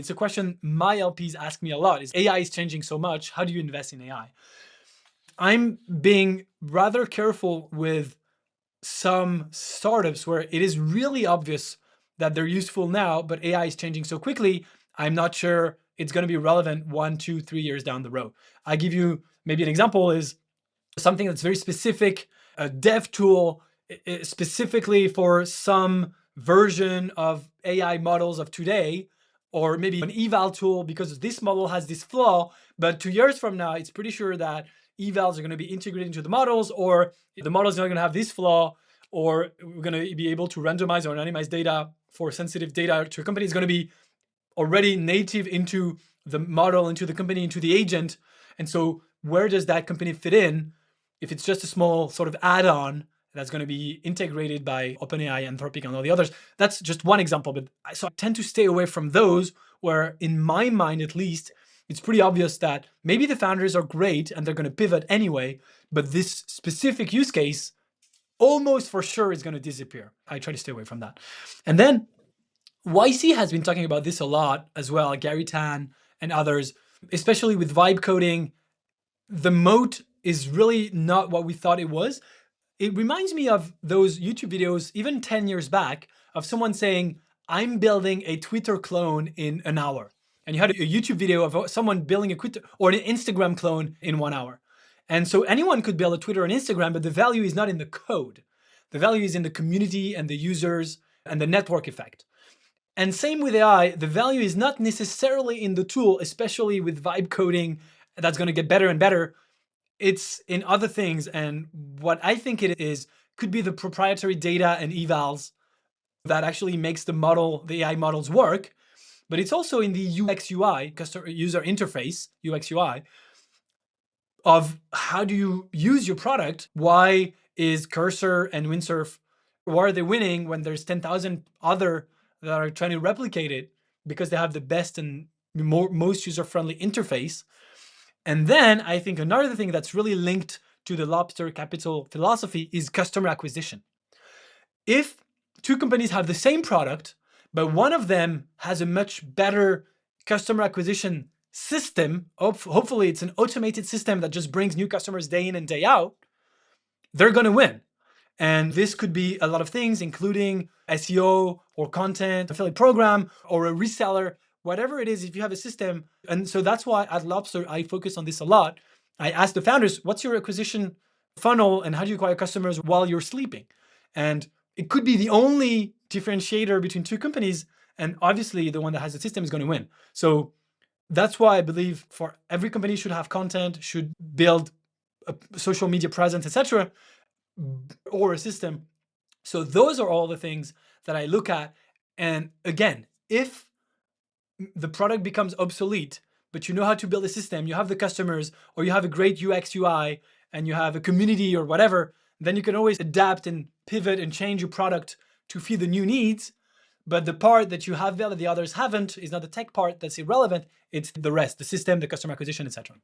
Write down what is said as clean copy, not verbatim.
It's a question my LPs ask me a lot is AI is changing so much. How do you invest in AI? I'm being rather careful with some startups where it is really obvious that they're useful now, but AI is changing so quickly. I'm not sure it's going to be relevant 1, 2, 3 years down the road. I give you maybe an example is something that's very specific, a dev tool specifically for some version of AI models of today, or maybe an eval tool because this model has this flaw, but 2 years from now, it's pretty sure that evals are going to be integrated into the models, or the model is not going to have this flaw, or we're going to be able to randomize or anonymize data for sensitive data to a company. It's going to be already native into the model, into the company, into the agent. And so where does that company fit in? If it's just a small sort of add-on that's going to be integrated by OpenAI, Anthropic, and all the others, that's just one example. But so I tend to stay away from those where, in my mind at least, it's pretty obvious that maybe the founders are great and they're going to pivot anyway, but this specific use case almost for sure is going to disappear. I try to stay away from that. And then YC has been talking about this a lot as well, Gary Tan and others, especially with vibe coding. The moat is really not what we thought it was. It reminds me of those YouTube videos, even 10 years back, of someone saying, I'm building a Twitter clone in an hour. And you had a YouTube video of someone building a Twitter or an Instagram clone in 1 hour. And so anyone could build a Twitter and Instagram, but the value is not in the code. The value is in the community and the users and the network effect. And same with AI, the value is not necessarily in the tool, especially with vibe coding, that's going to get better and better. It's in other things. And what I think it is could be the proprietary data and evals that actually makes the model, the AI models work. But it's also in the UX UI, customer user interface, UX UI, of how do you use your product? Why is Cursor and Windsurf, why are they winning when there's 10,000 other that are trying to replicate it because they have the best and most user-friendly interface? And then I think another thing that's really linked to the Lobster Capital philosophy is customer acquisition. If two companies have the same product, but one of them has a much better customer acquisition system, hopefully it's an automated system that just brings new customers day in and day out, they're going to win. And this could be a lot of things, including SEO or content, affiliate program, or a reseller, whatever it is, if you have a system. And so that's why at Lobster, I focus on this a lot. I ask the founders, what's your acquisition funnel and how do you acquire customers while you're sleeping? And it could be the only differentiator between two companies. And obviously the one that has the system is going to win. So that's why I believe for every company should have content, should build a social media presence, etc., or a system. So those are all the things that I look at. And again, if the product becomes obsolete, but you know how to build a system, you have the customers, or you have a great UX UI, and you have a community or whatever, then you can always adapt and pivot and change your product to fit the new needs. But the part that you have built that the others haven't is not the tech part that's irrelevant. It's the rest, the system, the customer acquisition, etc.